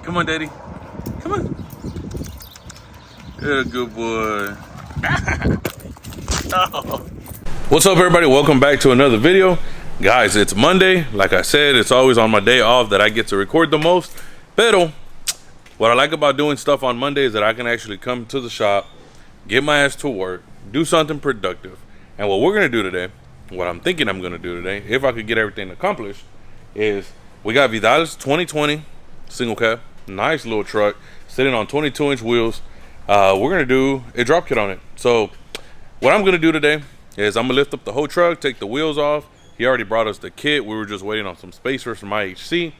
Come on, Daddy. Come on. You're a good boy. Oh. What's up, everybody? Welcome back to another video. Guys, it's Monday. Like I said, it's always on my day off that I get to record the most. Pero, what I like about doing stuff on Monday is that I can actually come to the shop, get my ass to work, do something productive. And what we're going to do today, what I'm thinking I'm going to do today, if I could get everything accomplished, is we got Vidal's 2020 single cab. Nice little truck, sitting on 22-inch wheels. We're going to do a drop kit on it. So what I'm going to do today is I'm going to lift up the whole truck, take the wheels off. He already brought us the kit. We were just waiting on some spacers from IHC.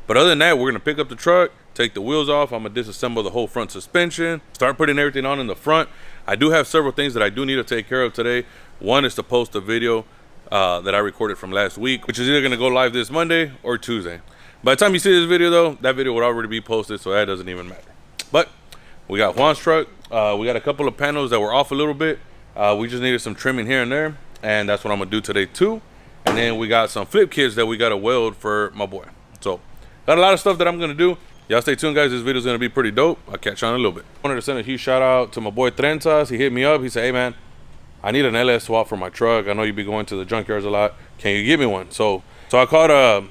But other than that, we're going to pick up the truck, take the wheels off. I'm going to disassemble the whole front suspension, start putting everything on in the front. I do have several things that I do need to take care of today. One is to post a video that I recorded from last week, which is either going to go live this Monday or Tuesday. By the time you see this video, though, that video would already be posted, so that doesn't even matter. But we got Juan's truck. We got a couple of panels that were off a little bit. We just needed some trimming here and there, and that's what I'm going to do today, too. And then we got some flip kits that we got to weld for my boy. So, got a lot of stuff that I'm going to do. Y'all stay tuned, guys. This video is going to be pretty dope. I'll catch you on in a little bit. I wanted to send a huge shout out to my boy Trenzas. He hit me up. He said, hey, man, I need an LS swap for my truck. I know you be going to the junkyards a lot. Can you give me one? So I called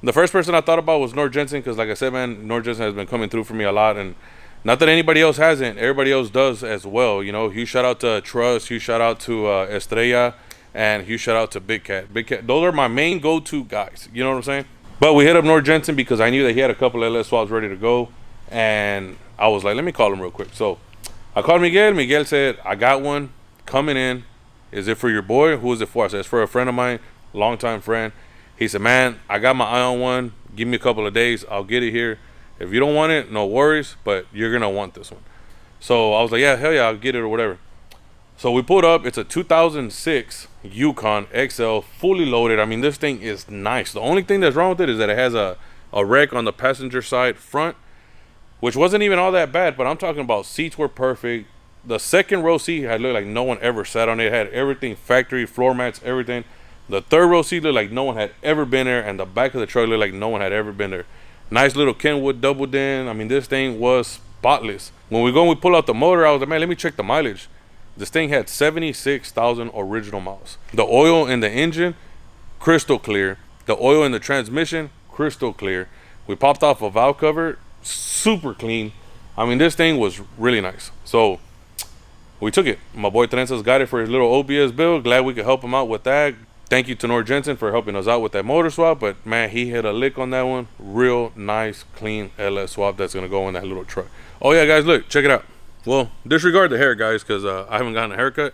the first person I thought about was Nord Jensen, because like I said, man, Nord Jensen has been coming through for me a lot, and not that anybody else hasn't. Everybody else does as well. You know, huge shout out to Trust, huge shout out to Estrella, and huge shout out to Big Cat. Big Cat, those are my main go-to guys. You know what I'm saying? But we hit up Nord Jensen because I knew that he had a couple LS swaps ready to go, and I was like, let me call him real quick. So I called Miguel. Miguel said, I got one coming in. Is it for your boy? Who is it for? I said, it's for a friend of mine, longtime friend. He said, man, I got my eye on one. Give me a couple of days. I'll get it here. If you don't want it, no worries, but you're going to want this one. So I was like, yeah, hell yeah, I'll get it or whatever. So we pulled up. It's a 2006 Yukon XL, fully loaded. I mean, this thing is nice. The only thing that's wrong with it is that it has a wreck on the passenger side front, which wasn't even all that bad, but I'm talking about seats were perfect. The second row seat had looked like no one ever sat on it. It had everything, factory, floor mats, everything. The third row seat looked like no one had ever been there, and the back of the truck looked like no one had ever been there. Nice little Kenwood double din. I mean, this thing was spotless. When we go and we pull out the motor, I was like, man, let me check the mileage. This thing had 76,000 original miles. The oil in the engine, crystal clear. The oil in the transmission, crystal clear. We popped off a valve cover, super clean. I mean, this thing was really nice. So we took it. My boy Trenzas got it for his little OBS build. Glad we could help him out with that. Thank you to Nord Jensen for helping us out with that motor swap. But man, he hit a lick on that one. Real nice, clean LS swap that's gonna go in that little truck. Oh yeah, guys, look, check it out. Well, disregard the hair, guys, because I haven't gotten a haircut.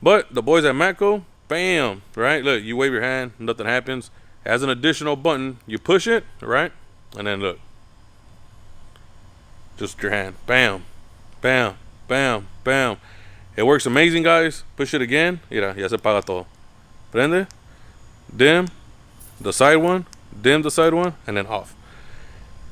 But the boys at Matco, bam, right? Look, you wave your hand, nothing happens. It has an additional button. You push it, right? And then look, just your hand, bam, bam, bam, bam. It works amazing, guys. Push it again. Mira, ya se paga todo. Prende, dim, the side one, dim the side one, and then off.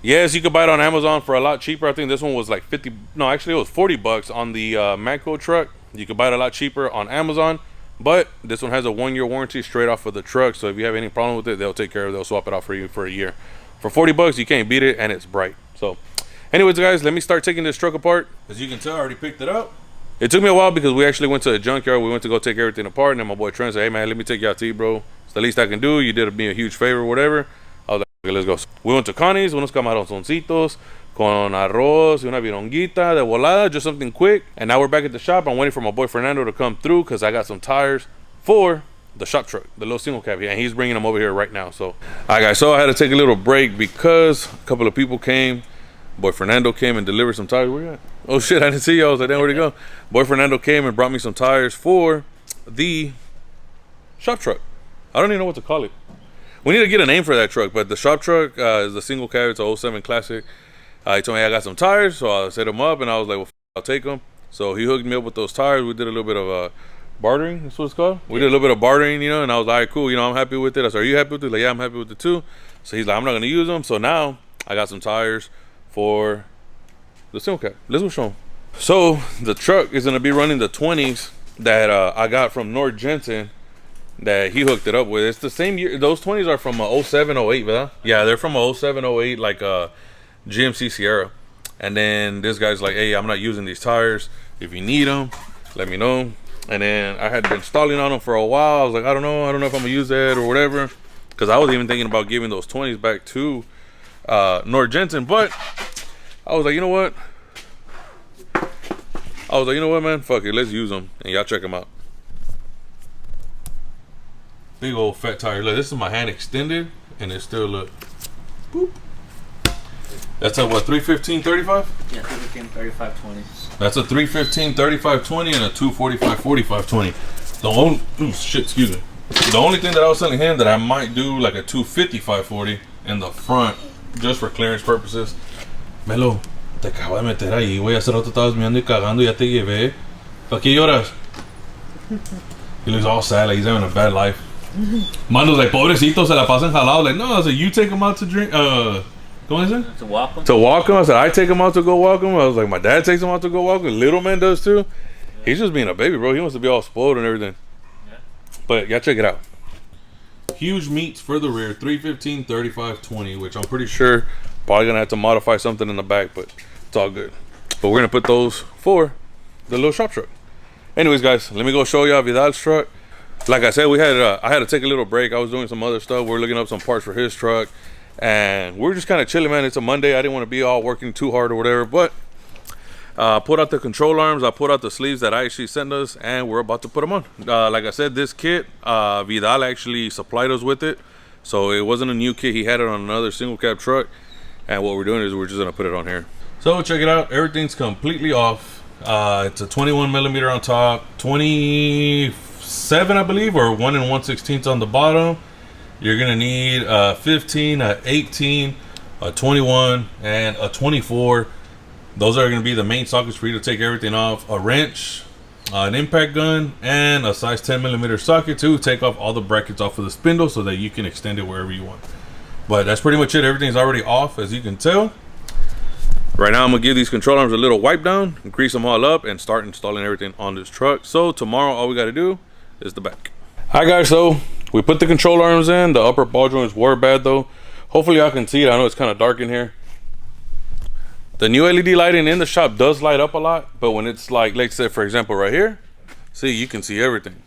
Yes, you could buy it on Amazon for a lot cheaper. I think this one was like 50. No, actually it was 40 bucks on the Matco truck. You could buy it a lot cheaper on Amazon, but this one has a 1-year warranty straight off of the truck. So if you have any problem with it, they'll take care of it. They'll swap it out for you for a year. For 40 bucks, you can't beat it, and it's bright. So anyways, guys, let me start taking this truck apart. As you can tell, I already picked it up. It took me a while because we actually went to a junkyard. We went to go take everything apart, and then my boy Trent said, hey man, let me take you out to eat, bro. It's the least I can do. You did me a huge favor, whatever. I was like, okay, let's go. We went to Connie's, unos camaroncitos con arroz y una vironguita de volada, just something quick. And now we're back at the shop. I'm waiting for my boy Fernando to come through because I got some tires for the shop truck, the little single cab here, and he's bringing them over here right now. So, all right, guys, so I had to take a little break because a couple of people came. Boy Fernando came and delivered some tires. Where you at? Oh shit, I didn't see you. I was like, damn, where'd he go? Boy Fernando came and brought me some tires for the shop truck. I don't even know what to call it. We need to get a name for that truck, but the shop truck is the single cab. It's a 07 Classic. He told me I got some tires, so I set them up, and I was like, well, I'll take them. So he hooked me up with those tires. We did a little bit of bartering. That's what it's called. We did a little bit of bartering, you know, and I was like, all right, cool. You know, I'm happy with it. I said, are you happy with it? Like, yeah, I'm happy with it too. So he's like, I'm not going to use them. So now I got some tires for the single cab. Let's go show them. So the truck is going to be running the 20s that I got from Nord Jensen that he hooked it up with. It's the same year. Those 20s are from 07, 08, ¿verdad? Yeah, they're from 07, 08, like GMC Sierra. And then this guy's like, hey, I'm not using these tires. If you need them, let me know. And then I had been stalling on them for a while. I was like, I don't know if I'm gonna use that or whatever, because I was even thinking about giving those 20s back to Nord Jensen. But I was like, you know what, man, fuck it, let's use them. And y'all check them out. Big old fat tire. Look, this is my hand extended, and it still look. Boop. That's a what, 315 35? Yeah, 315 35 20. That's a 315 35 20 and a 245 45 20. The only excuse me. The only thing that I was telling him that I might do like a 255 40 in the front, just for clearance purposes. Melo, te acabo de meter ahí, güey. Hace rato estabas mirando y cagando, ya te llevé. ¿Para qué lloras? He looks all sad, like he's having a bad life. Mando's like, pobrecito, se la pasan jalado. Like, no, I was like, you take him out to drink, ¿cómo dice? To walk him? To walk him. I said, I take him out to go walk him. I was like, my dad takes him out to go walk him. Little man does too. Yeah. He's just being a baby, bro. He wants to be all spoiled and everything. Yeah. But y'all check it out. Huge meats for the rear, 315 35 20, which I'm pretty sure probably gonna have to modify something in the back, but it's all good. But we're gonna put those for the little shop truck. Anyways, guys, let me go show y'all Vidal's truck. Like I said, I had to take a little break. I was doing some other stuff. We're looking up some parts for his truck, and we're just kind of chilling, man. It's a Monday. I didn't want to be all working too hard or whatever, but I pulled out the control arms. I pulled out the sleeves that I actually sent us, and we're about to put them on. Like I said, this kit, Vidal actually supplied us with it, so it wasn't a new kit. He had it on another single cab truck, and what we're doing is we're just gonna put it on here. So check it out. Everything's completely off. It's a 21 millimeter on top, 27 I believe, or 1 1/16 on the bottom. You're gonna need a 15, a 18, a 21, and a 24. Those are gonna be the main sockets for you to take everything off. A wrench, an impact gun, and a size 10 millimeter socket to take off all the brackets off of the spindle so that you can extend it wherever you want. But that's pretty much it. Everything's already off, as you can tell. Right now I'm gonna give these control arms a little wipe down, grease them all up, and start installing everything on this truck. So tomorrow all we gotta do is the back. Hi guys, so we put the control arms in. The upper ball joints were bad though. Hopefully y'all can see it. I know it's kind of dark in here. The new LED lighting in the shop does light up a lot, but when it's like let's say for example right here, see, you can see everything.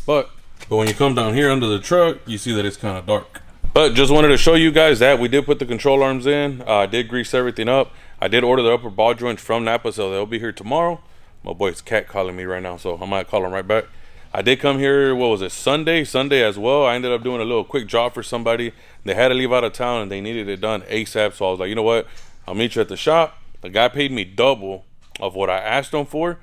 But when you come down here under the truck, you see that it's kind of dark. But just wanted to show you guys that we did put the control arms in. I did grease everything up. I did order the upper ball joints from Napa, so they'll be here tomorrow. My boy's cat calling me right now, so I might call him right back. I did come here, what was it, Sunday as well. I ended up doing a little quick job for somebody. They had to leave out of town and they needed it done ASAP, so I was like, you know what, I'll meet you at the shop. The guy paid me double of what I asked him for.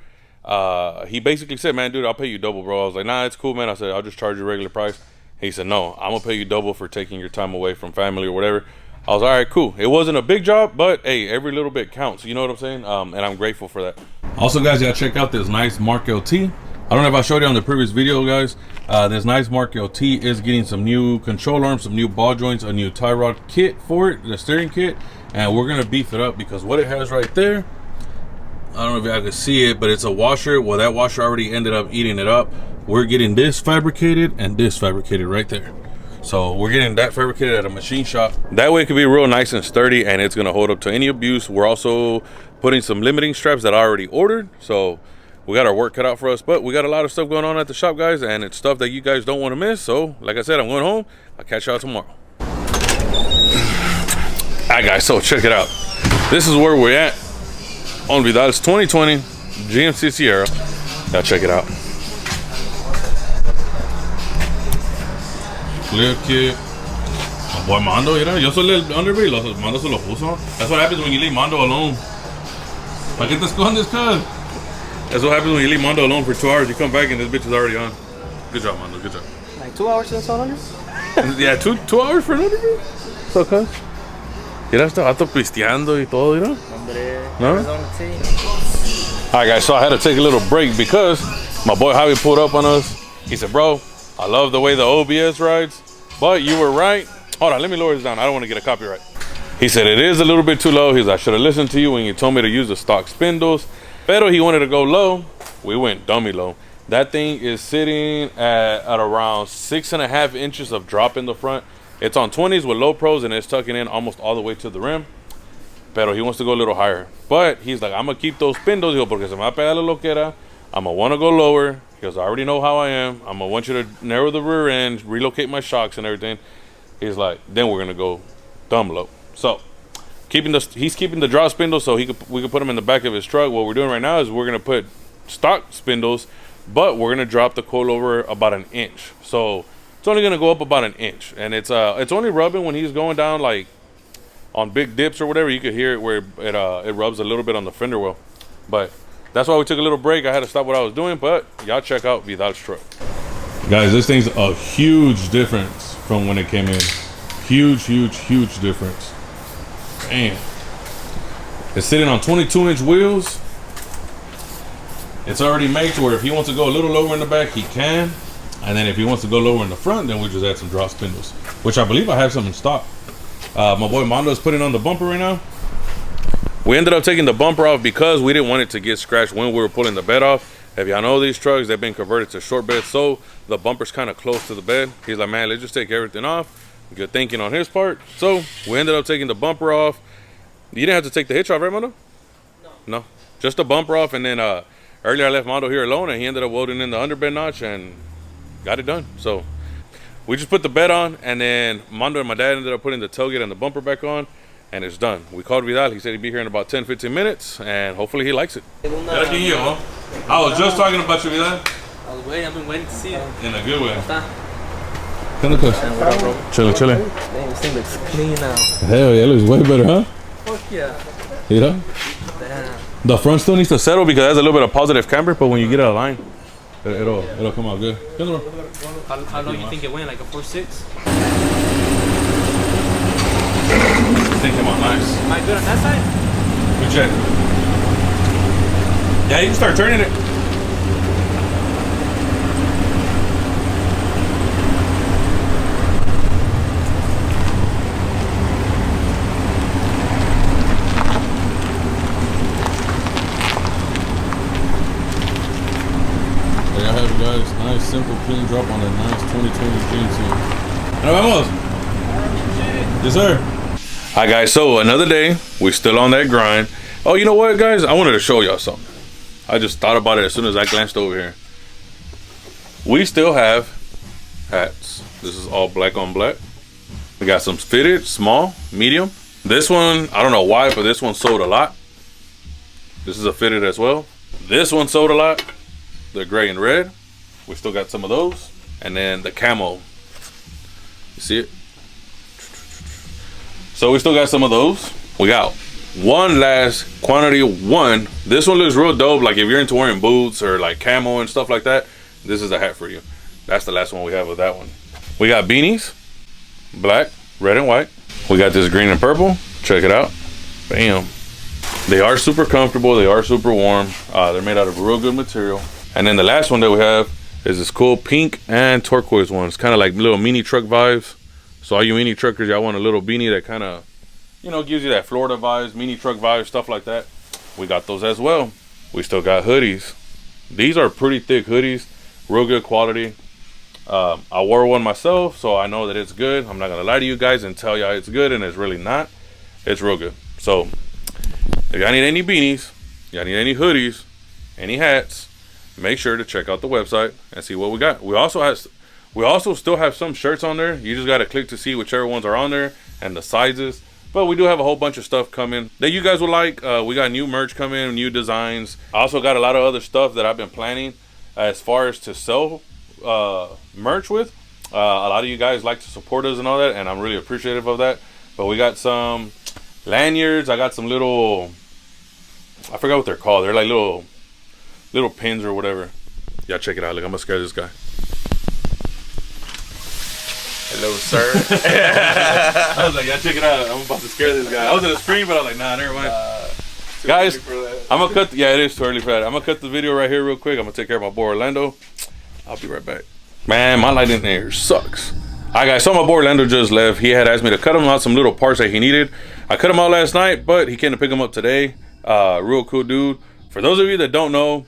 He basically said, man, dude, I'll pay you double, bro. I was like, nah, it's cool, man. I said, I'll just charge you regular price. He said, no, I'm gonna pay you double for taking your time away from family or whatever. I was all right, cool. It wasn't a big job, but hey, every little bit counts. You know what I'm saying? And I'm grateful for that. Also, guys, y'all check out this nice Mark LT. I don't know if I showed you on the previous video, guys. This nice Mark LT is getting some new control arms, some new ball joints, a new tie rod kit for it, the steering kit, and we're gonna beef it up because what it has right there, I don't know if y'all can see it, but it's a washer. Well, that washer already ended up eating it up. We're getting this fabricated and this fabricated right there. So we're getting that fabricated at a machine shop. That way it can be real nice and sturdy and it's gonna hold up to any abuse. We're also putting some limiting straps that I already ordered. So we got our work cut out for us, but we got a lot of stuff going on at the shop, guys, and it's stuff that you guys don't wanna miss. So like I said, I'm going home. I'll catch y'all tomorrow. All right, guys, so check it out. This is where we're at on Vidal's 2020 GMC Sierra. Now check it out. Clear kit. Boy, Mando, you know, yo soy el underbay, Mando se lo puso. That's what happens when you leave Mando alone. ¿Para qué te escondes, cuz? That's what happens when you leave Mando alone for 2 hours. You come back and this bitch is already on. Good job, Mando, good job. Like 2 hours since on under? Yeah, two hours for an underbay? So, cuz? Mira, este vato pisteando y todo, you know? Hombre, no? Alright, guys, so I had to take a little break because my boy Javi pulled up on us. He said, bro, I love the way the OBS rides, but you were right. Hold on, let me lower this down. I don't want to get a copyright. He said it is a little bit too low. He's like, I should have listened to you when you told me to use the stock spindles. Pero he wanted to go low. We went dummy low. That thing is sitting at around 6.5 inches of drop in the front. It's on 20s with low pros and it's tucking in almost all the way to the rim. Pero he wants to go a little higher. But he's like, I'm going to keep those spindles. Porque se me va a pegar la loquera. I'm going to want to go lower. Because I already know how I am. I'm going to want you to narrow the rear end, relocate my shocks and everything. He's like, then we're going to go thumb low. So, he's keeping the drop spindles so we could put them in the back of his truck. What we're doing right now is we're going to put stock spindles, but we're going to drop the coil over about an inch. So, it's only going to go up about an inch. And it's only rubbing when he's going down, like, on big dips or whatever. You could hear it where it rubs a little bit on the fender well. But that's why we took a little break. I had to stop what I was doing, but y'all check out Vidal's truck. Guys, this thing's a huge difference from when it came in. Huge difference. Man. It's sitting on 22-inch wheels. It's already made to where if he wants to go a little lower in the back, he can. And then if he wants to go lower in the front, then we just add some drop spindles, which I believe I have some in stock. My boy Mondo's putting on the bumper right now. We ended up taking the bumper off because we didn't want it to get scratched when we were pulling the bed off. If y'all know these trucks, they've been converted to short beds, so the bumper's kind of close to the bed. He's like, man, let's just take everything off. Good thinking on his part. So we ended up taking the bumper off. You didn't have to take the hitch off, right, Mondo? No. Just the bumper off, and then earlier I left Mondo here alone, and he ended up welding in the underbed notch and got it done. So we just put the bed on, and then Mondo and my dad ended up putting the tailgate and the bumper back on, and it's done. We called Vidal. He said he'd be here in about 10-15 minutes, and hopefully he likes it. I was just talking about you, Vidal. I was waiting. I've been waiting to see it. In a good way. Chilling. Dang, this thing looks clean now. Hell yeah, it looks way better, huh? Fuck yeah. You know? Damn. The front still needs to settle because it has a little bit of positive camber, but when you get out of line, it'll come out good. How long you think it went? Like a 4.6? I think it came out nice. Am I good on that side? Good check. Yeah, you can start turning it. There I have it, guys. Nice, simple, clean drop on a nice 2020 GMC. Nos vemos. Yes, sir. Hi, guys. So another day. We're still on that grind. Oh, you know what, guys? I wanted to show y'all something. I just thought about it as soon as I glanced over here. We still have hats. This is all black on black. We got some fitted, small, medium. This one, I don't know why, but this one sold a lot. This is a fitted as well. This one sold a lot. The gray and red. We still got some of those. And then the camo. You see it? So we still got some of those. We got one last quantity of one. This one looks real dope. Like if you're into wearing boots or like camo and stuff like that, this is a hat for you. That's the last one we have of that one. We got beanies, black, red and white. We got this green and purple. Check it out. Bam. They are super comfortable. They are super warm. They're made out of real good material. And then the last one that we have is this cool pink and turquoise one. It's kind of like little mini truck vibes. So all you mini truckers, y'all want a little beanie that kind of, you know, gives you that Florida vibes, mini truck vibes, stuff like that. We got those as well. We still got hoodies. These are pretty thick hoodies, real good quality. I wore one myself, so I know that it's good. I'm not gonna lie to you guys and tell y'all it's good, and it's really not. It's real good. So if y'all need any beanies, y'all need any hoodies, any hats, make sure to check out the website and see what we got. We also still have some shirts on there. You just got to click to see whichever ones are on there and the sizes. But we do have a whole bunch of stuff coming that you guys will like. We got new merch coming, new designs. I also got a lot of other stuff that I've been planning as far as to sell merch with. A lot of you guys like to support us and all that, and I'm really appreciative of that. But we got some lanyards. I got some little, I forgot what they're called. They're like little pins or whatever. Y'all check it out. Look, I'm gonna scare this guy. Hello, sir. I was like, yeah, check it out. I'm about to scare this guy. I was gonna scream, but I was like, nah, never mind. Guys, I'm gonna cut. Yeah, it is too early for that. I'm gonna cut the video right here real quick. I'm gonna take care of my boy Orlando. I'll be right back. Man, my light in there sucks. Alright, guys, so my boy Orlando just left. He had asked me to cut him out some little parts that he needed. I cut him out last night, but he came to pick him up today. Real cool dude. For those of you that don't know,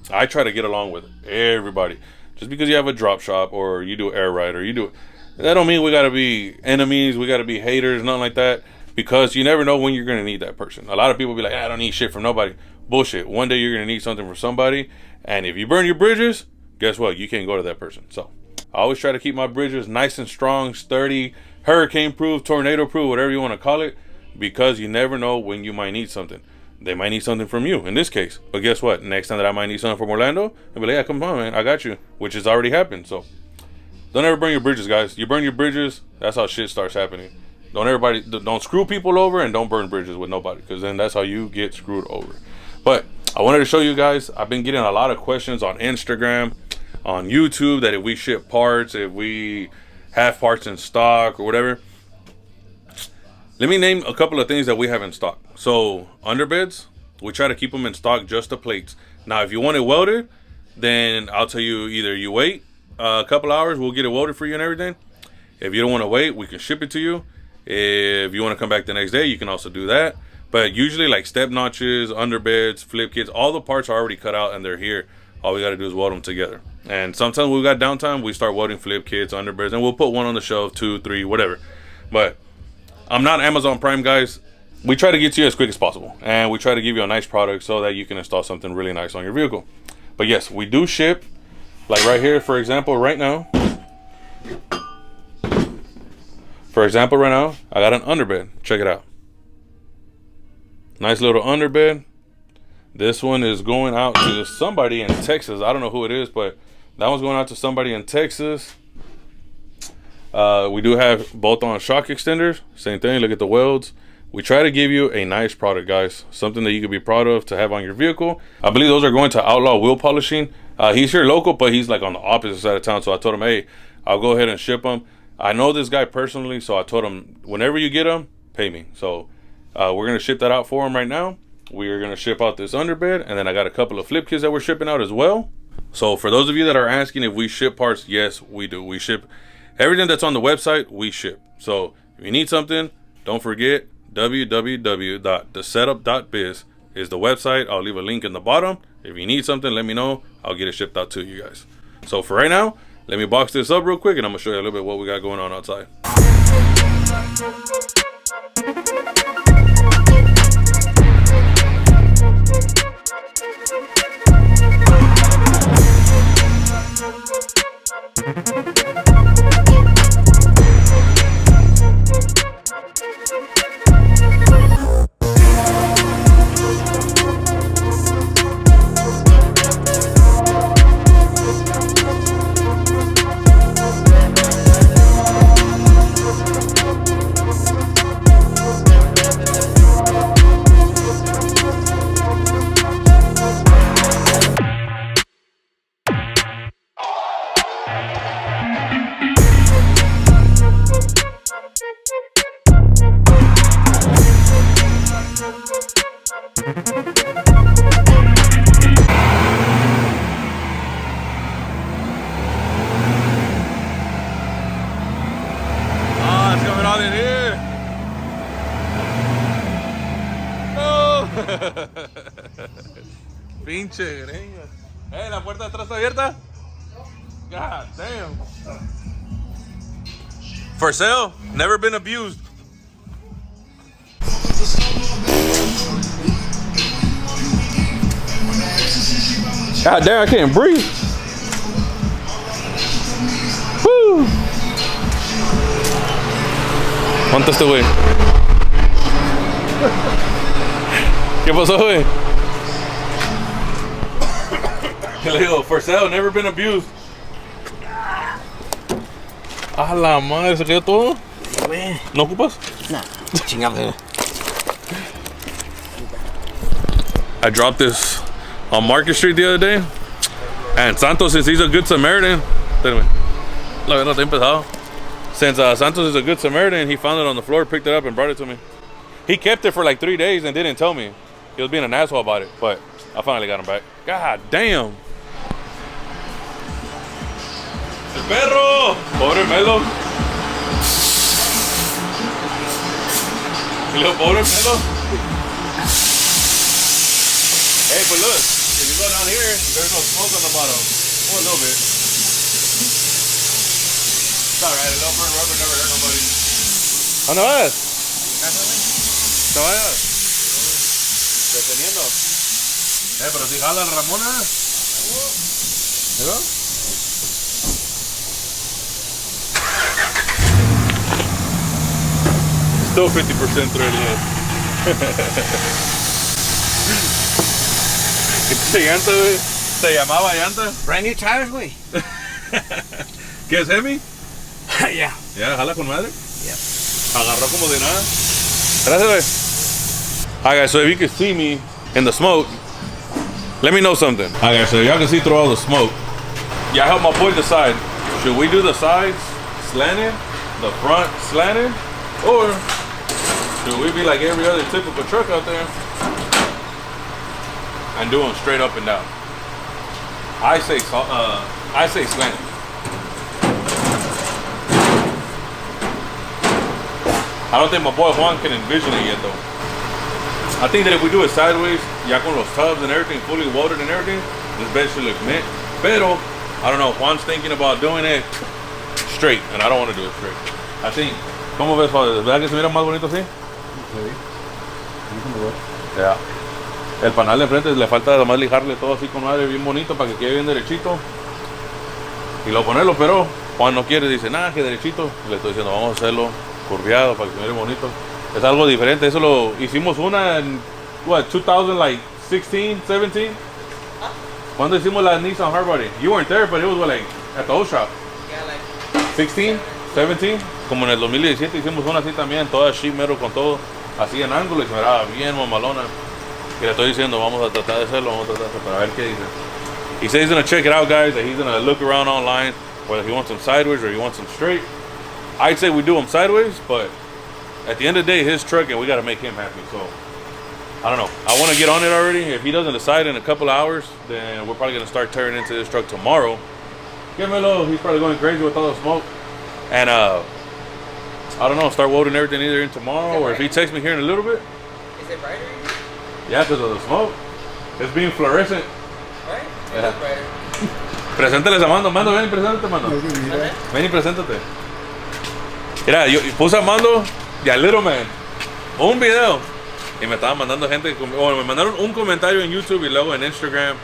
I try to get along with everybody. Just because you have a drop shop or you do air ride or you do, that don't mean we gotta be enemies, we gotta be haters, nothing like that. because you never know when you're going to need that person. A lot of people be like, I don't need shit from nobody. Bullshit. One day you're going to need something from somebody, and if you burn your bridges, guess what? You can't go to that person. So I always try to keep my bridges nice and strong, sturdy, hurricane proof, tornado proof, whatever you want to call it, because you never know when you might need something. They might need something from you in this case, but guess what? Next time that I might need something from Orlando, they'll be like, yeah, come on, man, I got you, which has already happened. So don't ever burn your bridges, guys. You burn your bridges, that's how shit starts happening. Don't screw people over, and don't burn bridges with nobody, because then that's how you get screwed over. But I wanted to show you guys, I've been getting a lot of questions on Instagram, on YouTube, that if we ship parts, if we have parts in stock or whatever. Let me name a couple of things that we have in stock. So underbeds, we try to keep them in stock, just the plates. Now, if you want it welded, then I'll tell you, either you wait a couple hours, we'll get it welded for you and everything. If you don't want to wait, we can ship it to you. If you want to come back the next day, you can also do that. But usually, like step notches, underbeds, flip kits, all the parts are already cut out and they're here. All we got to do is weld them together. And sometimes when we got downtime, we start welding flip kits, underbeds, and we'll put one on the shelf, 2, 3, whatever. But I'm not Amazon Prime, guys. We try to get to you as quick as possible, and we try to give you a nice product so that you can install something really nice on your vehicle. But yes, we do ship, like right here, for example, right now. I got an underbed. Check it out. Nice little underbed. This one is going out to somebody in Texas. I don't know who it is, but that one's going out to somebody in Texas. We do have bolt-on shock extenders. Same thing. Look at the welds. We try to give you a nice product, guys. Something that you could be proud of to have on your vehicle. I believe those are going to Outlaw Wheel Polishing. He's here local, but he's like on the opposite side of town. So I told him, hey, I'll go ahead and ship them. I know this guy personally, so I told him, whenever you get them, pay me. So we're going to ship that out for him right now. We are going to ship out this underbed, and then I got a couple of flip kits that we're shipping out as well. So for those of you that are asking if we ship parts, yes, we do. We ship everything that's on the website, we ship. So if you need something, don't forget www.thesetup.biz is the website. I'll leave a link in the bottom. If you need something, let me know. I'll get it shipped out to you guys. So for right now, let me box this up real quick, and I'm gonna show you a little bit what we got going on outside. Pinche greña. Hey, la puerta de atrás está abierta. God damn. For sale, never been abused. God damn, I can't breathe. Woo. ¿Cuánto este güey? ¿Qué pasó, güey? Le digo, for sale, never been abused. A la madre, ¿se quedó todo? ¿No ocupas? Nah, chingado. I dropped this on Market Street the other day, and Santos, since he's a good Samaritan, since Santos is a good Samaritan, he found it on the floor, picked it up, and brought it to me. He kept it for like 3 days and didn't tell me. He was being an asshole about it, but I finally got him back. God damn. El perro. Pobre Melo. Pobre Melo. Hey, but look, if you go down here, there's no smoke on the bottom. Oh, a little bit. It's alright, a little burnt rubber never hurt nobody. ¿Dónde vas? te vayas. Deteniendo. Pero si jala el Ramona. ¿Mira? Still 50% threaded in. ¿Qué te llanta, güey? ¿Se llamaba llanta? Brand new tires, güey. ¿Qué es Hemi? Yeah. Ya, jala con madre. Yep. Agarró como de nada. Gracias, güey. Alright, guys, so if you can see me in the smoke, let me know something. Alright, guys, so y'all can see through all the smoke. Yeah, I help my boy decide. Should we do the sides slanted, the front slanted, or should we be like every other typical truck out there and do them straight up and down? I say slanted. I don't think my boy Juan can envision it yet though. I think that if we do it sideways, ya con los tubs and everything, fully welded and everything, this bed should look mint. Pero, I don't know, Juan's thinking about doing it straight, and I don't want to do it straight. I think, ¿cómo ves, Father? ¿Verdad que se mira más bonito así? Sí. Ya. El panal de enfrente le falta además lijarle todo así con madre bien bonito para que quede bien derechito. Y luego ponerlo, pero Juan no quiere, dice, nada, que derechito. Y le estoy diciendo, vamos a hacerlo curviado para que se mire bonito. Es algo diferente, eso lo hicimos una en, what, 2016, 17? ¿Cuándo hicimos la Nissan Hardbody? You weren't there, but it was like at the old shop. Yeah, like 16, 17, como en el 2017 hicimos una así también, toda sheet metal con todo, así en ángulo y se miraba bien mamalona. Y le estoy diciendo, vamos a tratar de hacerlo, vamos a tratar de hacerlo, para ver qué dice. He said he's gonna check it out, guys, that he's gonna look around online, whether he wants them sideways or he wants them straight. I'd say we do them sideways, but at the end of the day, his truck and we gotta make him happy, so. I don't know. I want to get on it already. If he doesn't decide in a couple of hours, then we're probably going to start tearing into this truck tomorrow. Gemelo, he's probably going crazy with all the smoke. And I don't know, start welding everything either in tomorrow or if he texts me here in a little bit. is it brighter? Yeah, because of the smoke. It's being fluorescent. Right? It Yeah. looks brighter. Preséntales a Mando. Mando, ven y preséntate, Mando. Ven y preséntate. Mira, yo puse a Mando y a Little Man un video. Y me estaban mandando gente, me mandaron un comentario en YouTube y luego en Instagram.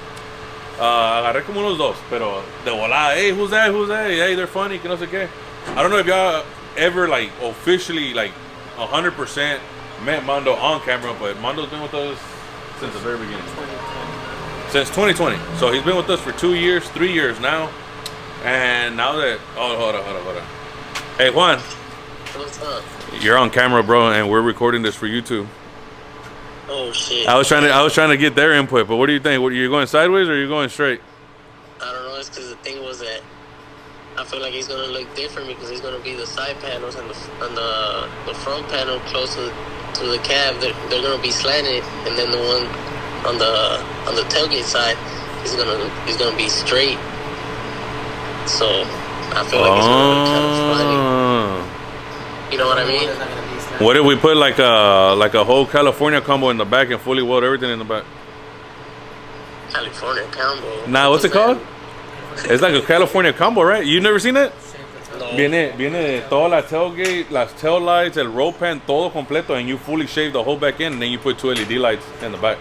Agarré como unos dos, pero de volada, hey, who's that? Hey, they're funny, que no sé qué. I don't know if y'all ever like officially like 100% met Mondo on camera, but Mondo's been with us since the very beginning. Since 2020. So he's been with us for 2 years, 3 years now. And now that, hold on. Hey, Juan. What's up? You're on camera, bro, and we're recording this for YouTube. Oh shit. I was trying to get their input, but what do you think? What, are you going sideways or are you going straight? I don't know. It's because the thing was that I feel like he's gonna look different because he's gonna be the side panels and the front panel close to the cab. They're gonna be slanted, and then the one on the tailgate side is gonna be straight. So I feel like it's gonna look kind of funny. You know what I mean? It's not gonna be slanted. What if we put like a whole California combo in the back and fully weld everything in the back? California combo. Nah, what's it called? It's like a California combo, right? You never seen it? No. Viene de toda la tailgate, las tail lights, el roll pan, todo completo, and you fully shave the whole back end, and then you put 2 LED lights in the back.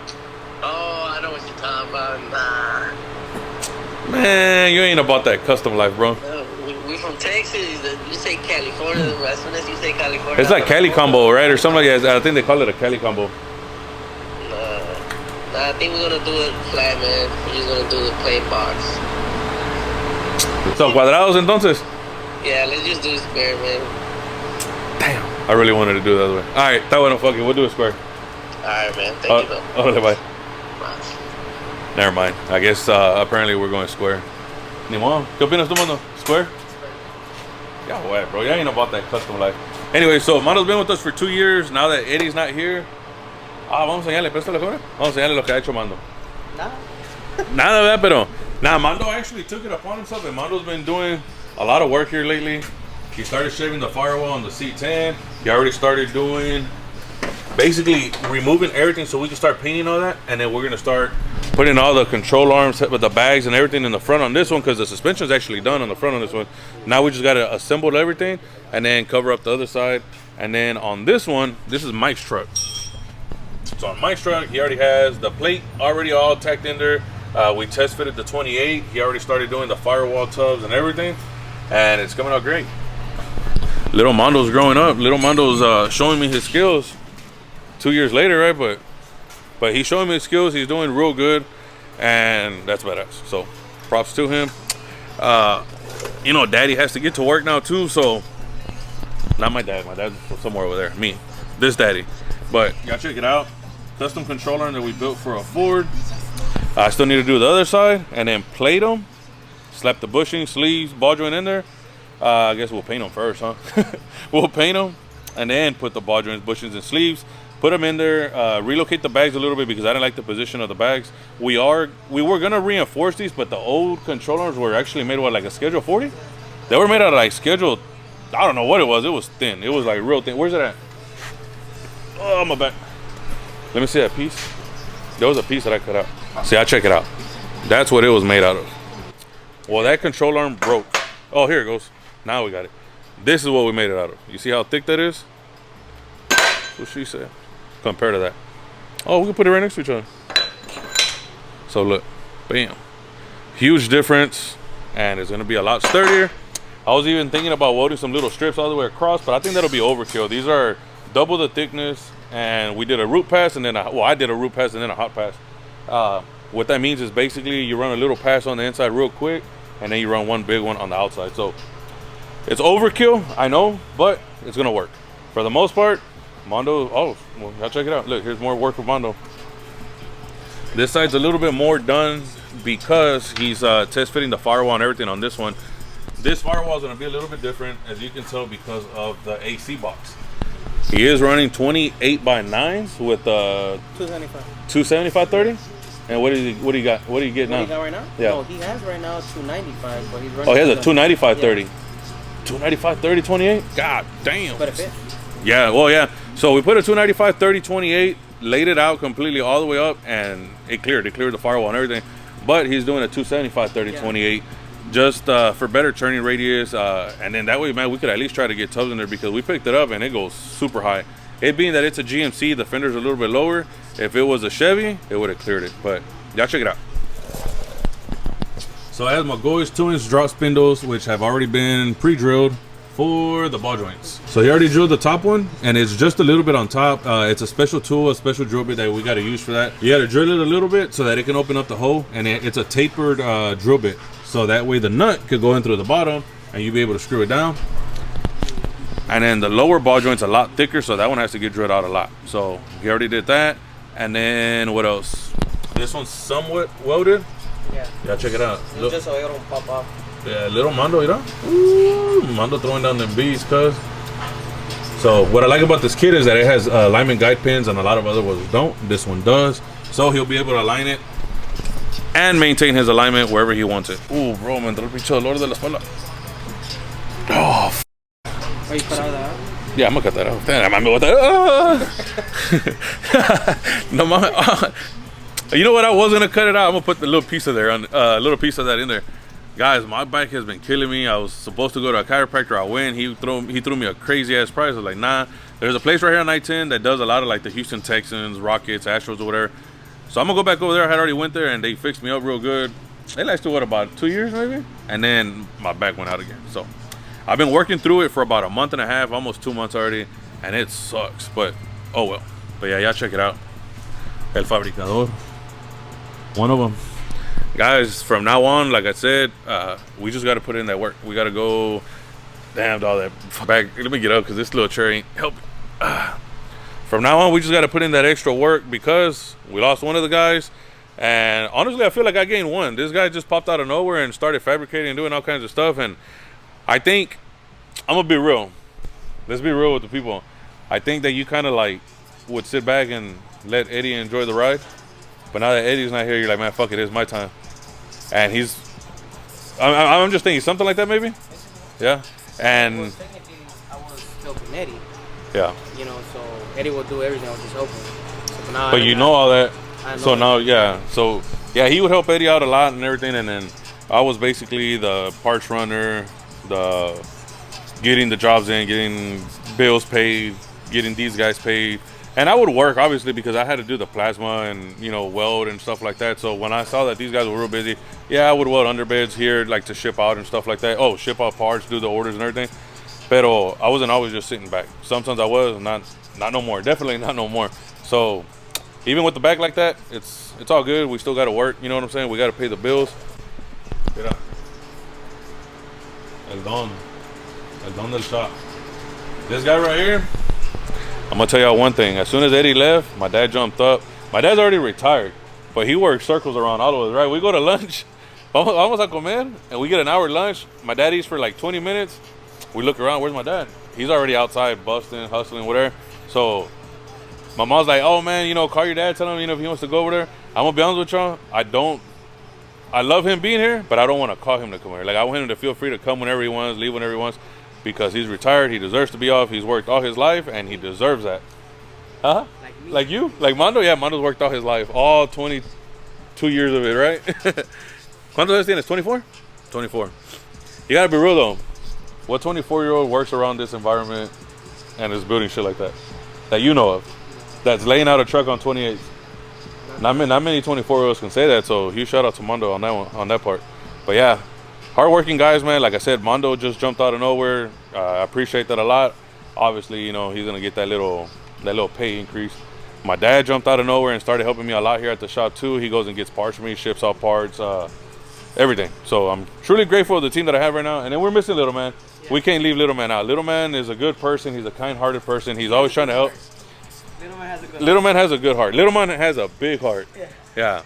Oh, I know what you're talking about. Nah. Man, you ain't about that custom life, bro. No, we from Texas. You say California. As soon as you say California, It's like Cali combo, right? Or something like that. I think they call it a Cali combo. Nah, I think we're gonna do it flat, man. We're just gonna do the plain box. So, cuadrados entonces? Yeah, let's just do a square, man. Damn, I really wanted to do it the other way. All right, está bueno, fuck it. We'll do a square. Alright, man. Thank you, though. Órale, bye. Bye. Never mind. I guess apparently we're going square. Ni modo. ¿Qué opinas tú, Mando? Square? Yeah, what, bro? You ain't about that custom life. Anyway, so Mando's been with us for 2 years. Now that Eddie's not here, vamos a enseñarle. Préstale, joven. Vamos a enseñarle lo que ha hecho Mando. Nada, ¿verdad? Pero, Mando actually took it upon himself, and Mando's been doing a lot of work here lately. He started shaving the firewall on the C10. He already started doing, basically removing everything so we can start painting all that, and then we're gonna start putting all the control arms with the bags and everything in the front on this one, because the suspension's actually done on the front on this one. Now we just gotta assemble everything and then cover up the other side. And then on this one, this is Mike's truck. So on Mike's truck, he already has the plate already all tacked in there. We test fitted the 28. He already started doing the firewall tubs and everything, and it's coming out great. Little Mondo's growing up. Little Mondo's showing me his skills 2 years later, right? But he's showing me his skills. He's doing real good, and that's badass. So props to him. You know, Daddy has to get to work now too, so not my dad's somewhere over there. Me, this Daddy. But y'all check it out. Custom controller that we built for a Ford. I still need to do the other side and then plate them. Slap the bushing, sleeves, ball joint in there. I guess we'll paint them first, huh? We'll paint them and then put the ball joints, bushings, and sleeves. Put them in there. Relocate the bags a little bit because I didn't like the position of the bags. We were gonna reinforce these, but the old controllers were actually made with like a Schedule 40. They were made out of like Schedule, I don't know what it was. It was thin. It was like real thin. Where's it at? Oh, my back. Let me see that piece. There was a piece that I cut out. See, I check it out. That's what it was made out of. Well, that control arm broke. Oh, here it goes. Now we got it. This is what we made it out of. You see how thick that is? That's what she said. Compared to that. Oh, we can put it right next to each other. So look, bam. Huge difference, and it's gonna be a lot sturdier. I was even thinking about welding some little strips all the way across, but I think that'll be overkill. These are double the thickness, and we did a root pass and then I did a root pass and then a hot pass. What that means is basically you run a little pass on the inside real quick, and then you run one big one on the outside. So it's overkill, I know, but it's gonna work for the most part. Mondo, oh, well, y'all check it out. Look, here's more work with Mondo. This side's a little bit more done because he's test fitting the firewall and everything on this one. This firewall is going to be a little bit different, as you can tell, because of the AC box. He is running 28 by 9s with 275/30. And what do you got? What do you get now? What do you got right now? Yeah. No, he has right now 295, but he's running. Oh, he has a 295/30. Yeah. 295/30 28. God damn. But it fit. Yeah. Well, yeah. So we put a 295/30 28, laid it out completely all the way up, and it cleared. It cleared the firewall and everything. But he's doing a 275/30 28. Just for better turning radius, and then that way, man, we could at least try to get tubs in there because we picked it up and it goes super high. It being that it's a GMC, the fender's a little bit lower. If it was a Chevy, it would have cleared it. But y'all check it out. So I have my Goy's 2-inch drop spindles, which have already been pre-drilled for the ball joints. So he already drilled the top one, and it's just a little bit on top. It's a special tool, a special drill bit that we got to use for that. You got to drill it a little bit so that it can open up the hole, and it's a tapered drill bit. So that way the nut could go in through the bottom and you'll be able to screw it down. And then the lower ball joint's a lot thicker, so that one has to get drilled out a lot. So he already did that. And then what else? This one's somewhat welded. Yeah. Yeah, check it out. Look. Just so it don't pop off. Yeah, little Mondo, you know? Ooh, Mondo throwing down them bees, cuz. So what I like about this kit is that it has alignment guide pins, and a lot of other ones don't. This one does. So he'll be able to align it and maintain his alignment wherever he wants it. Ooh, bro, me entró el pinche dolor de la espalda. Oh, f. Are you cut out of that? Yeah, I'm gonna cut that out. Damn, I'm gonna No, you know what? I was gonna cut it out. I'm gonna put the little piece of there on, little piece of that in there. Guys, my back has been killing me. I was supposed to go to a chiropractor. I went. He threw me a crazy ass price. I was like, nah. There's a place right here on I-10 that does a lot of like the Houston Texans, Rockets, Astros, or whatever. So I'm gonna go back over there. I had already went there and they fixed me up real good. They lasted what, about 2 years maybe? And then my back went out again. So I've been working through it for about a month and a half, almost 2 months already, and it sucks. But oh well. But yeah, y'all check it out. El Fabricador. One of them. Guys, from now on, like I said, we just got to put in that work. We got to go. Damn, all that back. Let me get up because this little chair ain't helping. From now on, we just got to put in that extra work because we lost one of the guys. And honestly, I feel like I gained one. This guy just popped out of nowhere and started fabricating and doing all kinds of stuff. And I think, I'm going to be real. Let's be real with the people. I think that you kind of like would sit back and let Eddie enjoy the ride. But now that Eddie's not here, you're like, man, fuck it, it's my time. And I'm just thinking something like that maybe. Yeah. And well, technically, I was helping Eddie. Yeah. You know, so Eddie will do everything. I was just helping. So now but you know all that. So that. now, yeah. So yeah, he would help Eddie out a lot and everything. And then I was basically the parts runner, the getting the jobs in, getting bills paid, getting these guys paid, And I would work, obviously, because I had to do the plasma and, you know, weld and stuff like that. So when I saw that these guys were real busy, yeah, I would weld underbeds here, like to ship out and stuff like that. Oh, ship out parts, do the orders and everything. Pero I wasn't always just sitting back. Sometimes I was, not no more. Definitely not no more. So even with the back like that, it's all good. We still got to work. You know what I'm saying? We got to pay the bills. Mira. El don del shop. This guy right here, I'm gonna tell y'all one thing. As soon as Eddie left, my dad jumped up. My dad's already retired, but he works circles around all of us, right? We go to lunch, vamos a comer, and we get an hour lunch. My dad eats for like 20 minutes. We look around, where's my dad? He's already outside busting, hustling, whatever. So my mom's like, oh man, you know, call your dad, tell him, you know, if he wants to go over there. I'm gonna be honest with y'all, I love him being here, but I don't want to call him to come here. Like, I want him to feel free to come whenever he wants, leave whenever he wants, because he's retired, he deserves to be off, he's worked all his life, and he deserves that. Huh? Like me. Like you? Like Mondo? Yeah, Mondo's worked all his life, all 22 years of it, right? ¿Cuántos años tienes? 24? 24. You gotta be real though. What 24-year-old works around this environment and is building shit like that you know of, that's laying out a truck on 28? Not many 24-year-olds can say that, so huge shout out to Mondo on that one, on that part. But yeah, hardworking guys, man. Like I said, Mondo just jumped out of nowhere. I appreciate that a lot. Obviously, you know, he's gonna get that little pay increase. My dad jumped out of nowhere and started helping me a lot here at the shop too. He goes and gets parts for me, ships out parts, everything. So I'm truly grateful for the team that I have right now. And then we're missing Little Man. Yeah. We can't leave Little Man out. Little Man is a good person. He's a kind-hearted person. He's always trying to help. Little Man has a good heart. Little Man has a good heart. Little Man has a big heart. Yeah.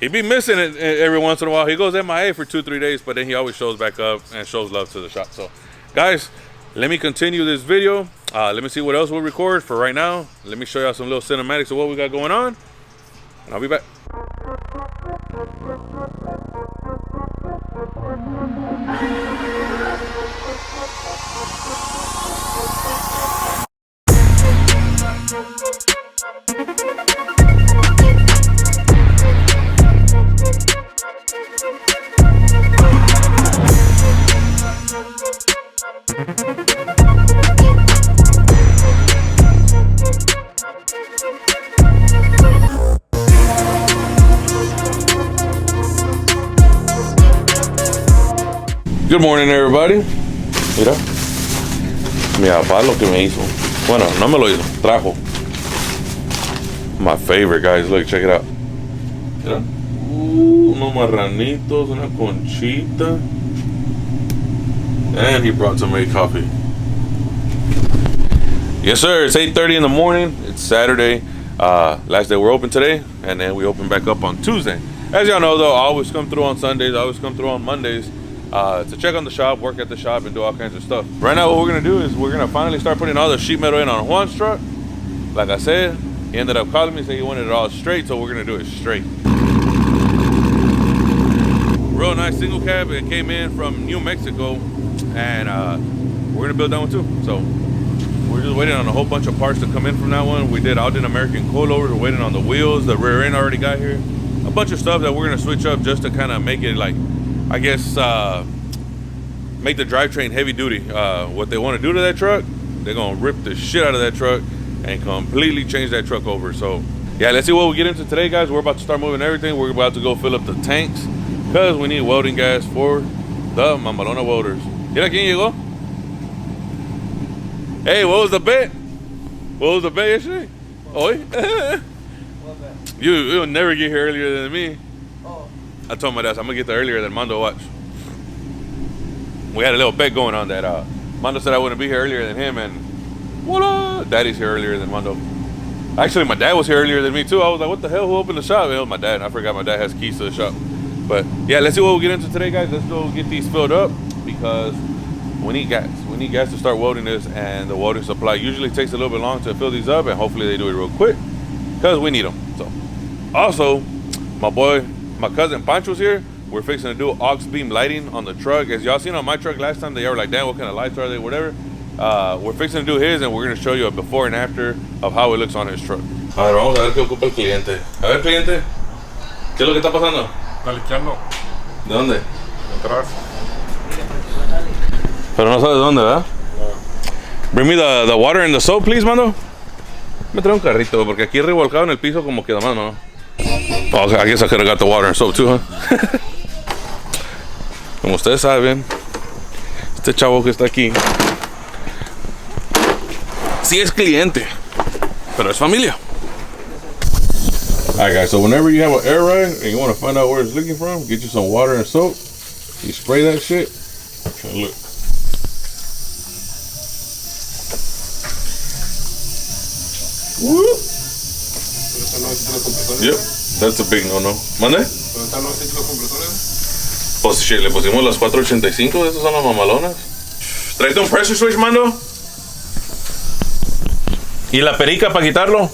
He be missing it every once in a while. He goes MIA for 2-3 days, but then he always shows back up and shows love to the shop. So, guys, let me continue this video. Let me see what else we'll record for right now. Let me show y'all some little cinematics of what we got going on, and I'll be back. Good morning, everybody. Mira, mi papá lo que me hizo. Bueno, no me lo hizo, trajo. My favorite, guys. Look, check it out. Mira, unos marranitos, una conchita, and he brought some made coffee. Yes, sir. It's 8:30 in the morning. It's Saturday. Last day we're open today, and then we open back up on Tuesday. As y'all know, though, I always come through on Sundays. I always come through on Mondays. To check on the shop, work at the shop, and do all kinds of stuff. Right now, what we're gonna do is we're gonna finally start putting all the sheet metal in on Juan's truck. Like I said, he ended up calling me saying he wanted it all straight, so we're gonna do it straight. Real nice single cab. It came in from New Mexico, and we're gonna build that one too. So we're just waiting on a whole bunch of parts to come in from that one. We did Alden American coilovers. We're waiting on the wheels. The rear end already got here. A bunch of stuff that we're gonna switch up just to kind of make it like, I guess, make the drivetrain heavy duty. What they want to do to that truck, they're gonna rip the shit out of that truck and completely change that truck over. So yeah, let's see what we get into today, guys. We're about to start moving everything. We're about to go fill up the tanks because we need welding gas for the Mamalona Welders. Mira quién llegó. Hey, what was the bet? What was the bet yesterday? Hoy? You'll never get here earlier than me. I told my dad, I'm gonna get there earlier than Mondo. Watch. We had a little bet going on that Mondo said I wouldn't be here earlier than him, and voila, Daddy's here earlier than Mondo. Actually, my dad was here earlier than me too. I was like, what the hell, who opened the shop? It was my dad. I forgot my dad has keys to the shop. But yeah, let's see what we'll get into today, guys. Let's go get these filled up because we need gas. We need gas to start welding this, and the welding supply usually takes a little bit long to fill these up, and hopefully they do it real quick because we need them. So also, my cousin Pancho's here. We're fixing to do auxbeam lighting on the truck. As y'all seen on my truck last time, they were like, damn, what kind of lights are they, whatever. We're fixing to do his, and we're going to show you a before and after of how it looks on his truck. A ver, vamos a ver qué ocupa el cliente. A ver, cliente, ¿qué es lo que está pasando? Está liqueando. ¿De dónde? Atrás. Pero no sabes de dónde, ¿verdad? No. Bring me the water and the soap, please, Mando. Me trae un carrito, porque aquí revolcado en el piso como queda más, ¿no? Oh, I guess I could have got the water and soap too, huh? Como ustedes saben, este chavo que está aquí sí es cliente, pero es familia. Alright guys, so whenever you have an air ride and you want to find out where it's leaking from, get you some water and soap. You spray that shit, and look. Whoop. Yep, that's a big no-no. ¿Mande? Pues shit, le pusimos las 485, esas son las mamalonas. Traete un pressure switch, mando. Y la perica para quitarlo.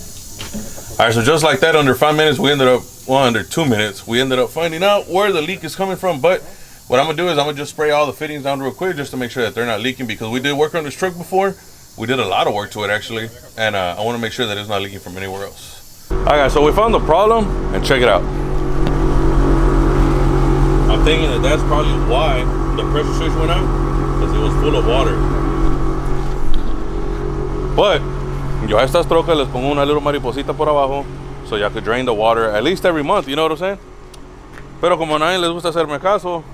Alright, so just like that, under 5 minutes, under 2 minutes, we ended up finding out where the leak is coming from. But what I'm gonna do is I'm gonna just spray all the fittings down real quick just to make sure that they're not leaking, because we did work on this truck before. We did a lot of work to it actually, and I want to make sure that it's not leaking from anywhere else. Alright guys, so we found the problem, and check it out. I'm thinking that that's probably why the pressure switch went out, because it was full of water. But yo a estas trocas les pongo una little mariposita por abajo, so y'all could drain the water at least every month, you know what I'm saying? Pero como a nadie les gusta hacerme caso,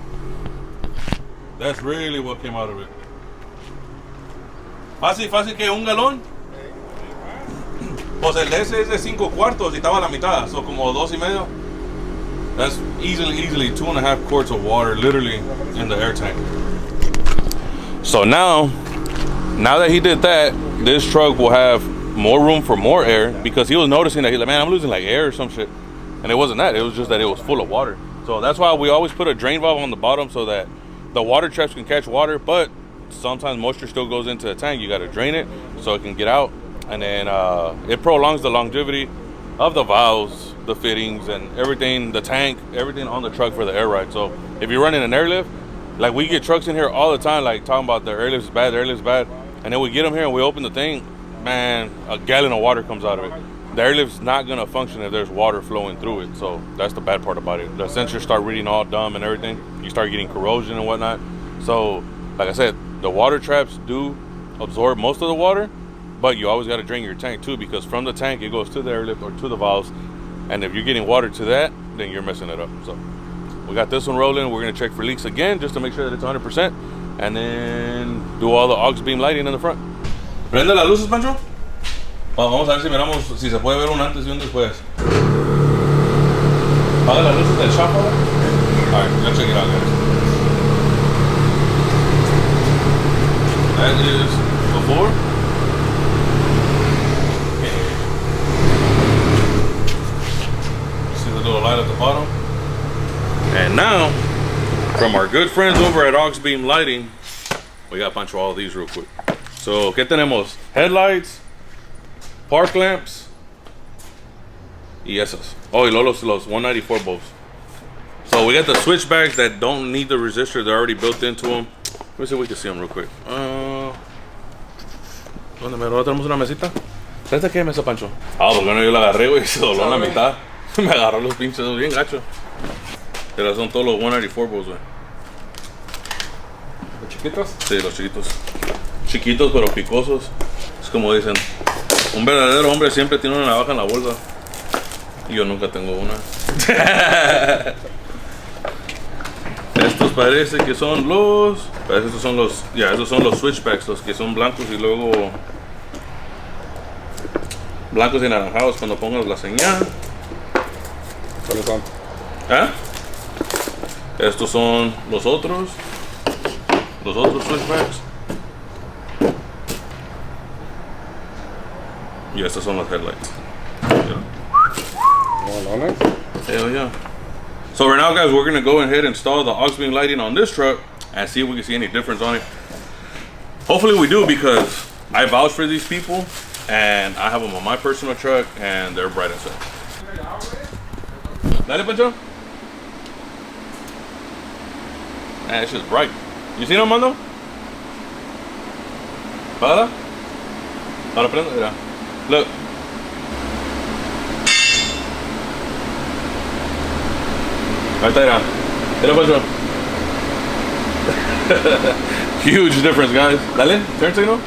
that's really what came out of it. Fácil que un galón. Pues el de ese es de 5 cuartos y estaba a la mitad, so como 2 y medio. That's easily 2.5 quarts of water literally in the air tank. So now that he did that, this truck will have more room for more air, because he was noticing that he's like, man, I'm losing like air or some shit. And it wasn't that, it was just that it was full of water. So that's why we always put a drain valve on the bottom so that the water traps can catch water, but sometimes moisture still goes into the tank. You got to drain it so it can get out, and then it prolongs the longevity of the valves, the fittings, and everything, the tank, everything on the truck for the air ride. So if you're running an airlift, like we get trucks in here all the time, like talking about the airlift's bad, and then we get them here and we open the thing, man, a gallon of water comes out of it. The airlift's not gonna function if there's water flowing through it. So that's the bad part about it. The sensors start reading all dumb and everything. You start getting corrosion and whatnot. So like I said, the water traps do absorb most of the water, but you always got to drain your tank too, because from the tank it goes to the airlift or to the valves, and if you're getting water to that, then you're messing it up. So we got this one rolling. We're gonna check for leaks again just to make sure that it's 100%, and then do all the auxbeam lighting in the front. Prende las luces, Pancho. Vamos a ver si miramos si se puede ver un antes y un después. Apaga las luces del shop. Alright, let's check it out, guys. That is before. See the little light at the bottom. And now, from our good friends over at Auxbeam Lighting, we got Pancho all of these real quick. So, ¿qué tenemos? Headlights, park lamps, y esas. Oh, y los 194 volts. So we got the switchbacks that don't need the resistor. They're already built into them. Let me see if we can see them real quick. ¿Dónde me lo tenemos una mesita? ¿Esta qué mesa, Pancho? Ah, porque no, yo la agarré, güey, se dobló en la mitad. Me agarró los pinches bien gacho. Pero son todos los 194 volts, güey. ¿Los chiquitos? Sí, los chiquitos. Chiquitos pero picosos. Es como dicen, un verdadero hombre siempre tiene una navaja en la bolsa. Y yo nunca tengo una. Estos parece que son los... Estos son los... Ya, esos son los switchbacks, los que son blancos y luego... Blancos y naranjados cuando pongas la señal. ¿Cuáles son? ¿Eh? Estos son los otros switchbacks. Y estos son los headlights. ¿Molones? Hell yeah. So right now, guys, we're gonna go ahead and install the auxbeam lighting on this truck and see if we can see any difference on it. Hopefully we do, because I vouch for these people and I have them on my personal truck and they're bright as hell. Dale, Pancho. Man, it's just bright. You seen them, Mando? Para. Ahora prende, mira. Look. Ahí está, mira. Mira, Pancho. Huge difference, guys. Dale, turn signal.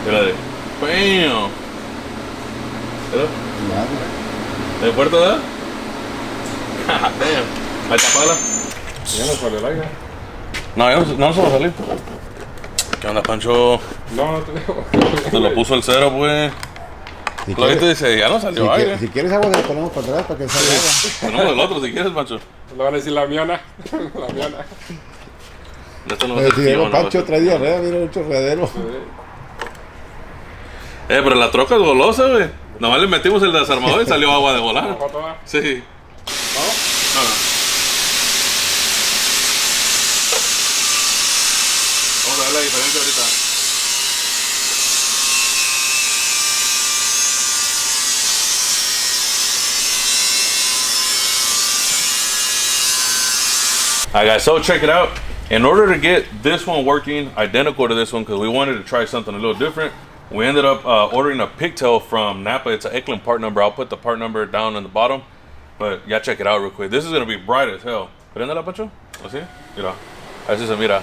Mira, bam. ¿Pero? Nada. ¿De puerto da? Damn. Ahí tapala. Ya no sale el aire. No, ya no se va a salir. ¿Qué onda, Pancho? No, no te dejo. Se lo puso el cero, pues. Si Lo que te quieres, dice, ya no salió aire. si quieres agua, le ponemos para atrás para que salga agua. Ponemos el otro si quieres, Pancho. Le van a decir la miona. La miona. Esto no Pero si llegó no, Pancho trae diarrea, mira el chorreadero. Pero la troca es golosa, güey. Nomás le metimos el desarmador y salió agua de volar. ¿Bajó toda? Sí. ¿Vamos? No, no. Vamos a ver la diferencia ahorita. Alright guys, so check it out. In order to get this one working identical to this one, because we wanted to try something a little different, we ended up ordering a pigtail from Napa. It's an Eklund part number. I'll put the part number down in the bottom. But yeah, check it out real quick. This is going to be bright as hell. Prendela, Pancho. ¿Así? Mira. Así se mira.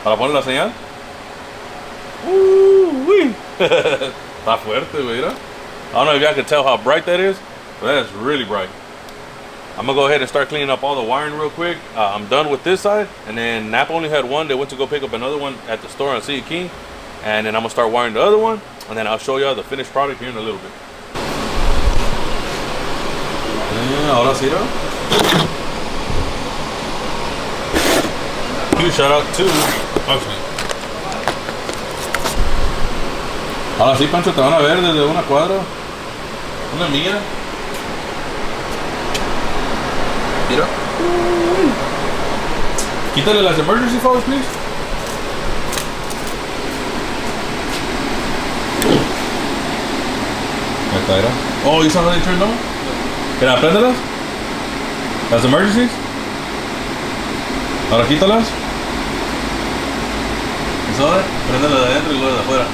¿Para poner la señal? Uy. Está fuerte, güey. Mira. I don't know if y'all can tell how bright that is, but that's really bright. I'm gonna go ahead and start cleaning up all the wiring real quick. I'm done with this side, and then Napa only had one. They went to go pick up another one at the store on City King, and then I'm gonna start wiring the other one, and then I'll show y'all the finished product here in a little bit. Ahora sí, ¿no? Huge shout out to Auxbeam. Ahora sí, Pancho, te van a ver desde una cuadra, una milla. Mira. Quítale las emergency fogs, please. Ahí está, mira. Oh, you saw how they turned on? Mira, préndelas. Las emergencies. Ahora quítalas. You saw that? Préndelas de adentro y luego de afuera.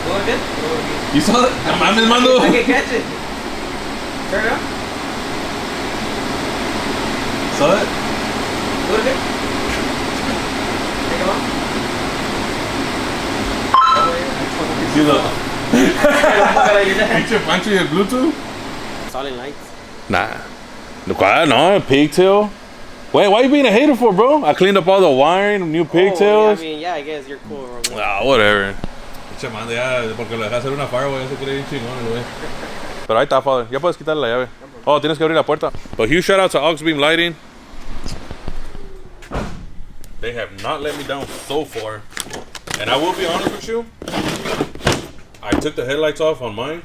You saw that? No mames, mando. I can catch it. Turn it up. Saw it? Do it again. Take it off. See the Oh, picture Pancho y el Bluetooth? Solid lights. Nah. No, pigtail. Wait, why you being a hater for, bro? I cleaned up all the wiring, new pigtails. Oh, yeah, I mean, yeah, I guess you're cool, bro. Ah, whatever. Pinche man, ya, porque lo dejé hacer una firewall, ya se quiere ir chingón, güey. Pero ahí está, father. Ya puedes quitarle la llave. Oh, tienes que abrir la puerta. But huge shout out to auxbeam lighting. They have not let me down so far. And I will be honest with you, I took the headlights off on mine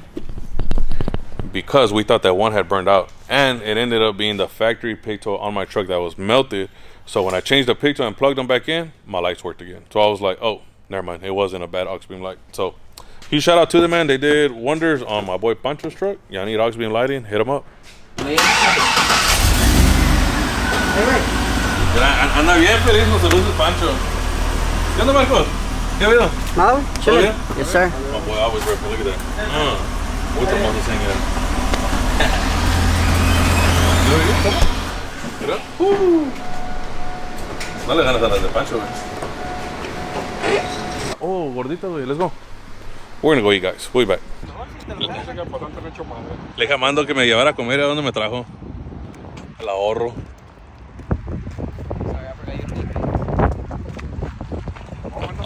because we thought that one had burned out. And it ended up being the factory pigtail on my truck that was melted. So when I changed the pigtail and plugged them back in, my lights worked again. So I was like, oh, never mind. It wasn't a bad auxbeam light. So huge shout out to them, man. They did wonders on my boy Pancho's truck. Y'all need auxbeam lighting, hit them up. Anda bien feliz, nos saludos Pancho. ¿Qué onda, Marcos? ¿Qué ha habido? Nada, güey. ¿Todo Chile. bien? Yes, sir. Oh boy, I was ripping. Look at that. Muy hermoso señor. Mira. No le ganas a las de Pancho, güey. Oh, gordita, güey. Let's go. We're gonna go eat, guys. We'll be back. Le dije a Mando que me llevara a comer a donde me trajo. El ahorro.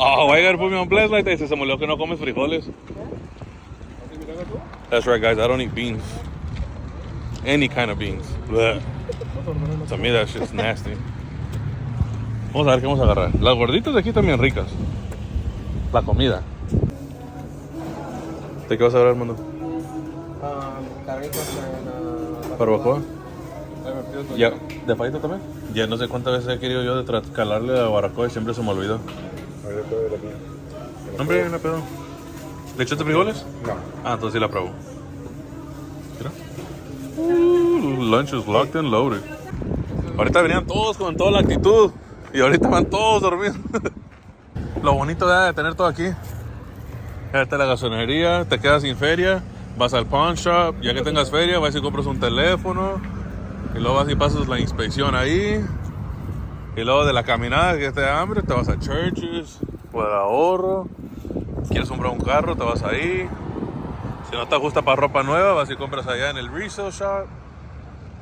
Oh, why you gotta put me on blast like that? Se me olvidó que no comes frijoles. That's right, guys. I don't eat beans. Any kind of beans. Blech. To me, that shit's nasty. Vamos a ver qué vamos a agarrar. Las gorditas de aquí también ricas. La comida. ¿De qué vas a agarrar, Armando? Carnitas en ¿Barbacoa? Ya, ¿de fajita también? Ya no sé cuántas veces he querido yo de calarle a barbacoa y siempre se me olvidó. Hombre, no pedo. ¿Le echaste frijoles? No. Ah, entonces sí la pruebo. Mira. Lunch is locked and loaded. Ahorita venían todos con toda la actitud y ahorita van todos dormidos. Lo bonito de tener todo aquí. Quédate a la gasolinería, te quedas sin feria, vas al pawn shop, ya que tengas feria, vas y compras un teléfono, y luego vas y pasas la inspección ahí, y luego de la caminada que te da hambre, te vas a Churches, por el ahorro, quieres comprar un carro, te vas ahí, Si no te ajusta para ropa nueva, vas y compras allá en el resale shop.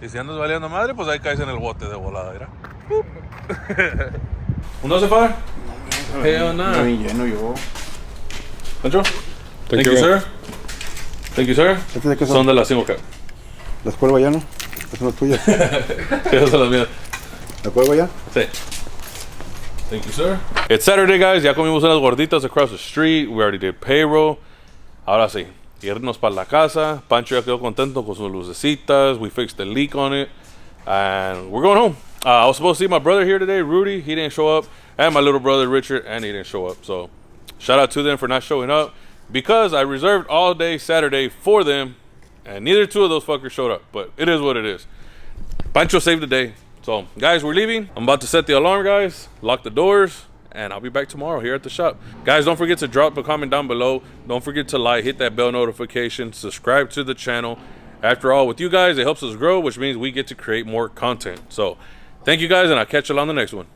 Y si andas valiendo madre, pues ahí caes en el bote de volada, mira. ¿Un 12, padre? Hell no. Muy lleno yo. Pancho? Thank you, sir. Thank you, sir. ¿Este de qué Son son? de la single cab. ¿Las cuelgo ya, no? Estas son las tuyas. Esas son las mías. ¿La cuelgo ya? Sí. Thank you, sir. It's Saturday, guys. Ya comimos unas gorditas across the street. We already did payroll. Ahora sí, irnos para la casa. Pancho ya quedó contento con sus lucecitas. We fixed the leak on it. And we're going home. I was supposed to see my brother here today, Rudy. He didn't show up. And my little brother, Richard, and he didn't show up. So shout out to them for not showing up. Because I reserved all day Saturday for them. And neither two of those fuckers showed up. But it is what it is. Pancho saved the day. So, guys, we're leaving. I'm about to set the alarm, guys. Lock the doors. And I'll be back tomorrow here at the shop. Guys, don't forget to drop a comment down below. Don't forget to like, hit that bell notification, subscribe to the channel. After all, with you guys, it helps us grow, which means we get to create more content. So, thank you guys, and I'll catch you on the next one.